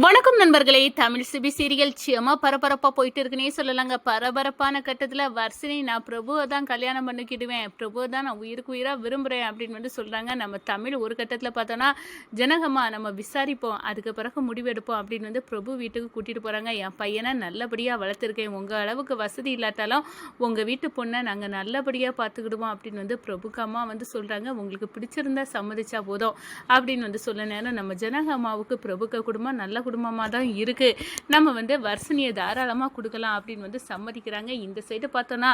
வணக்கம் நண்பர்களே. Tamil CP serial Shyama பரபரப்பாக போயிட்டு இருக்குன்னே சொல்லலாங்க. பரபரப்பான கட்டத்தில் வர்ஷினி நான் பிரபுவை தான் கல்யாணம் பண்ணிக்கிடுவேன், பிரபுவை தான் நான் உயிருக்கு உயிராக விரும்புகிறேன் அப்படின்னு சொல்கிறாங்க. நம்ம தமிழ் ஒரு கட்டத்தில் பார்த்தோன்னா ஜனகம்மா நம்ம விசாரிப்போம், அதுக்கு பிறகு முடிவெடுப்போம் அப்படின்னு பிரபு வீட்டுக்கு கூட்டிகிட்டு போகிறாங்க. என் பையனை நல்லபடியாக வளர்த்துருக்கேன், உங்கள் அளவுக்கு வசதி இல்லாட்டாலும் உங்கள் வீட்டு பொண்ணை நாங்கள் நல்லபடியாக பார்த்துக்கிடுவோம் அப்படின்னு பிரபுக்கு அம்மா சொல்கிறாங்க. உங்களுக்கு பிடிச்சிருந்தா சம்மதிச்சா போதும் அப்படின்னு சொல்ல நேரம் நம்ம ஜனகம்மாவுக்கு பிரபுக்க குடும்பம் நல்ல குடும்பமாக தான் இருக்குது, நம்ம வர்ஷினியை தாராளமாக கொடுக்கலாம் அப்படின்னு சம்மதிக்கிறாங்க. இந்த சைடு பார்த்தோன்னா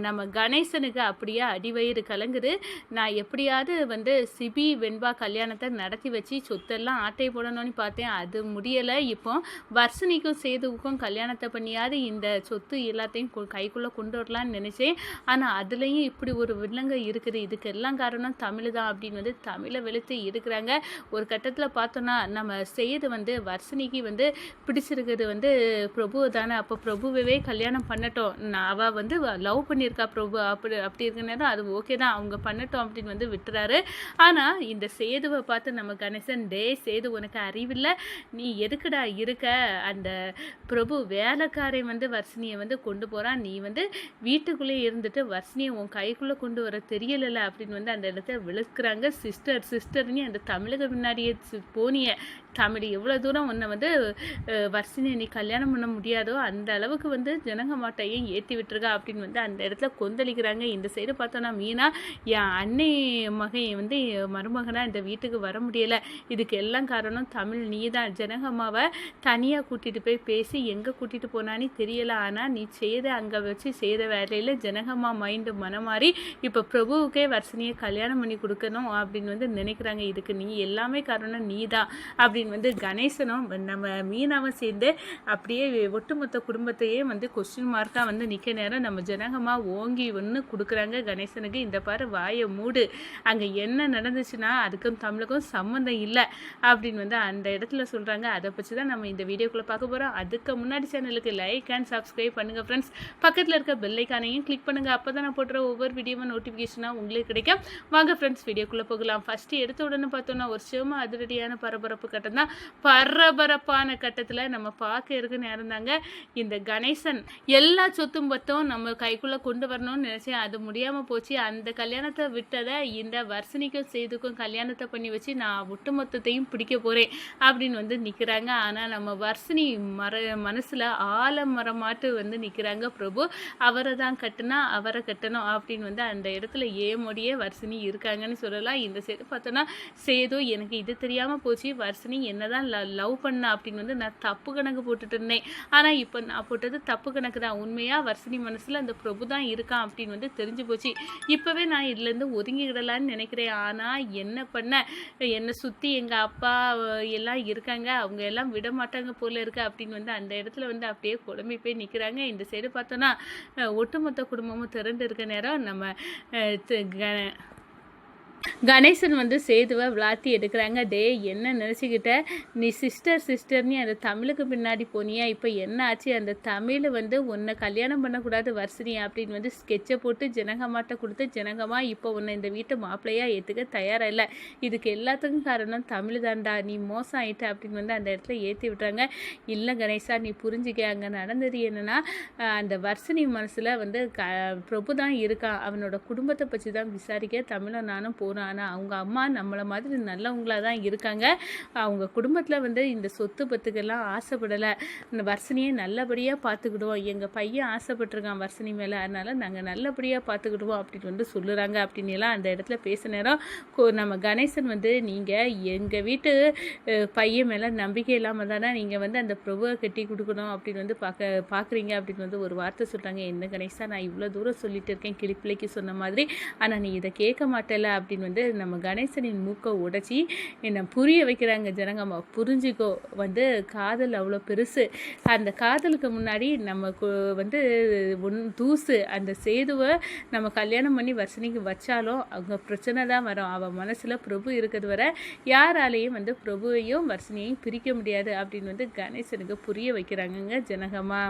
நம்ம கணேசனுக்கு அப்படியே அடிவயிறு கலங்குது. நான் எப்படியாவது சிபி வெண்பா கல்யாணத்தை நடத்தி வச்சு சொத்தெல்லாம் ஆட்டை போடணும்னு பார்த்தேன், அது முடியலை. இப்போ வர்ஷினிக்கும் சேதுவுக்கும் கல்யாணத்தை பண்ணியாவது இந்த சொத்து எல்லாத்தையும் கைக்குள்ளே கொண்டு வரலான்னு நினச்சேன். ஆனால் அதுலேயும் இப்படி ஒரு வில்லங்க இருக்குது, இதுக்கு எல்லாம் காரணம் தமிழ் தான் அப்படின்னு தமிழை வெளுத்து இருக்கிறாங்க. ஒரு கட்டத்தில் பார்த்தோன்னா நம்ம சேது வர்ஷினிக்கு பிடிச்சிருக்கிறது பிரபுவை தானே, அப்போ பிரபுவே கல்யாணம் பண்ணட்டும், அவள் லவ் பண்ணியிருக்கா பிரபு, அப்படி இருக்க நேரம் அது ஓகே தான், அவங்க பண்ணட்டும் அப்படின்னு விட்டுறாரு. ஆனால் இந்த சேதுவை பார்த்து நம்ம கணேசன், டே சேது உனக்கு அறிவில்லை, நீ எதுக்குடா இருக்க, அந்த பிரபு வேலைக்காரை வர்ஷினியை கொண்டு போகிறான், நீ வீட்டுக்குள்ளே இருந்துட்டு வர்ஷினியை உன் கைக்குள்ளே கொண்டு வர தெரியலை அப்படின்னு அந்த இடத்த விளக்குறாங்க. சிஸ்டர்னு அந்த தமிழுக்கு முன்னாடியே போனிய தமிழ் எவ்வளோ தூரம் உன்னை வர்ஷினி நீ கல்யாணம் பண்ண முடியாதோ அந்த அளவுக்கு ஜனகமாட்டையும் ஏற்றி விட்டுருக்கா அப்படின்னு அந்த இடத்துல கொந்தளிக்கிறாங்க. இந்த சைடு பார்த்தோன்னா மீனா, என் அன்னை மகன் மருமகனாக இந்த வீட்டுக்கு வர முடியலை, இதுக்கு எல்லாம் காரணம் தமிழ், நீ தான் ஜனகம்மாவை தனியாக கூட்டிகிட்டு போய் பேசி எங்கே கூட்டிகிட்டு போனான்னு தெரியலை, ஆனால் நீ அங்கே வச்சு செய்த வேலையில் ஜனகம்மா மைண்டு மனமாறி இப்போ பிரபுவுக்கே வர்ஷினியை கல்யாணம் பண்ணி கொடுக்கணும் அப்படின்னு நினைக்கிறாங்க. இதுக்கு நீ எல்லாமே காரணம் நீ தான் அப்படின்னு கணேசனும் நம்ம மீனாவும் சேர்ந்து அப்படியே ஒட்டுமொத்த குடும்பத்தையே கொஸ்டின் மார்க்காக நிற்க நேரம் நம்ம ஜனகமா ஓங்கி ஒன்று கொடுக்குறாங்க கணேசனுக்கு. இந்த பாரு வாயை மூடு, அங்கே என்ன நடந்துச்சுன்னா அதுக்கும் தமிழுக்கும் சம்மந்தம் இல்லை அப்படின்னு அந்த இடத்துல சொல்கிறாங்க. அதை பற்றி தான் நம்ம இந்த வீடியோக்குள்ளே பார்க்க போகிறோம். அதுக்கு முன்னாடி சேனலுக்கு லைக் அண்ட் சப்ஸ்கிரைப் பண்ணுங்கள் ஃப்ரெண்ட்ஸ். பக்கத்தில் இருக்க பெல்லைக்கானையும் கிளிக் பண்ணுங்கள், அப்போ தான் நான் போடுற ஒவ்வொரு வீடியோவும் நோட்டிஃபிகேஷனாக உங்களுக்கு கிடைக்கும். வாங்க ஃப்ரெண்ட்ஸ் வீடியோக்குள்ளே போகலாம். ஃபஸ்ட்டு எடுத்த உடனே பார்த்தோன்னா ஒரு சிவமா அதிரடியான பரபரப்பு கட்டம் தான். பரபரப்பான கட்டத்தில் நம்ம பார்க்க இருக்கு நேரம் தாங்க. இந்த கணேசன் எல்லா சொத்தும் பத்தும் நம்ம கைக்குள்ளே கொண்டு வரணும்னு நினச்சேன், அது முடியாமல் போச்சு. அந்த கல்யாணத்தை விட்டதை இந்த வர்ஷினிக்கும் சேதுக்கும் கல்யாணத்தை பண்ணி வச்சு நான் ஒட்டுமொத்தத்தையும் பிடிக்க போகிறேன் அப்படின்னு நிற்கிறாங்க. ஆனால் நம்ம வர்ஷினி மனசில் ஆலமரமாட்டு நிற்கிறாங்க. பிரபு அவரை தான் கட்டுனா அவரை கட்டணும் அப்படின்னு அந்த இடத்துல ஏமோடியே வர்ஷினி இருக்காங்கன்னு சொல்லலாம். இந்த சேது பார்த்தோன்னா சேது எனக்கு இது தெரியாமல் போச்சு, வர்ஷினி என்னதான் லவ் பண்ண அப்படின்னு நான் தப்பு கணக்கு போட்டுட்டு இருந்தேன், ஆனால் இப்போ நான் போட்டது தப்பு கணக்கு தான். உண்மையாக வர்ஷினி மனசில் அந்த பிரபு தான் இருக்கான் அப்படின்னு தெரிஞ்சு போச்சு. இப்போவே நான் இதுலேருந்து ஒதுங்கிக்கிடலான்னு நினைக்கிறேன். ஆனால் என்ன பண்ண, என்னை சுற்றி எங்கள் அப்பா எல்லாம் இருக்காங்க, அவங்க எல்லாம் விட மாட்டாங்க போல இருக்கு அப்படின்னு அந்த இடத்துல அப்படியே குழம்பி போய் நிற்கிறாங்க. இந்த சைடு பார்த்தோன்னா ஒட்டுமொத்த குடும்பமும் திரண்டு இருக்க நேரம் நம்ம கணேசன் சேதுவை விளாத்தி எடுக்கிறாங்க. டே என்ன நினச்சிக்கிட்ட, நீ சிஸ்டர்னு அந்த தமிழுக்கு பின்னாடி போனியா, இப்போ என்ன ஆச்சு, அந்த தமிழ் உன்னை கல்யாணம் பண்ணக்கூடாது வர்ஷினி அப்படின்னு ஸ்கெட்சை போட்டு ஜனகமாட்ட கொடுத்து ஜனகமா இப்போ உன்னை இந்த வீட்டை மாப்பிள்ளையாக ஏற்றுக்க தயாராக இல்லை, இதுக்கு எல்லாத்துக்கும் காரணம் தமிழ் தாண்டா, நீ மோசம் ஆகிட்ட அப்படின்னு அந்த இடத்துல ஏற்றி விட்றாங்க. இல்லை கணேசா நீ புரிஞ்சுக்க, அங்கே நடந்தது என்னென்னா அந்த வர்ஷினி மனசில் பிரபு தான் இருக்கான், அவனோட குடும்பத்தை பற்றி தான் விசாரிக்க தமிழும் நானும் போகிறோம். ஆனால் அவங்க அம்மா நம்மளை மாதிரி நல்லவங்களாக தான் இருக்காங்க, அவங்க குடும்பத்தில் இந்த சொத்து பத்துக்கெல்லாம் ஆசைப்படலை, இந்த வர்ஷினியை நல்லபடியாக பார்த்துக்கிடுவோம், எங்கள் பையன் ஆசைப்பட்டிருக்கான் வர்ஷினி மேலே, அதனால் நாங்கள் நல்லபடியாக பார்த்துக்கிடுவோம் அப்படின்னு சொல்லுறாங்க. அப்படின்லாம் அந்த இடத்துல பேச நேரம் நம்ம கணேசன் நீங்கள் எங்கள் வீட்டு பையன் மேலே நம்பிக்கை இல்லாமல் தானே நீங்கள் அந்த பிரபுவை கட்டி கொடுக்கணும் அப்படின்னு பார்க்குறீங்க அப்படின்னு ஒரு வார்த்தை சொல்கிறாங்க. என்ன கணேசா நான் இவ்வளோ தூரம் சொல்லிட்டு இருக்கேன் கிளிப்பிள்ளைக்கு சொன்ன மாதிரி, ஆனால் நீ இதை கேட்க மாட்டேல அப்படின்னு நம்ம கணேசனின் மூக்கை உடைச்சி என்னை புரிய வைக்கிறாங்க. ஜனங்கம்மா புரிஞ்சுக்கோ, காதல் அவ்வளோ பெருசு, அந்த காதலுக்கு முன்னாடி நமக்கு தூசு, அந்த சேதுவை நம்ம கல்யாணம் பண்ணி வர்ஷினிக்கு வச்சாலும் அவங்க பிரச்சனை தான் வரும், அவன் மனசில் பிரபு இருக்கிறது வரை யாராலையும் பிரபுவையும் வர்ஷினியையும் பிரிக்க முடியாது அப்படின்னு கணேசனுக்கு புரிய வைக்கிறாங்கங்க ஜனகம்மா.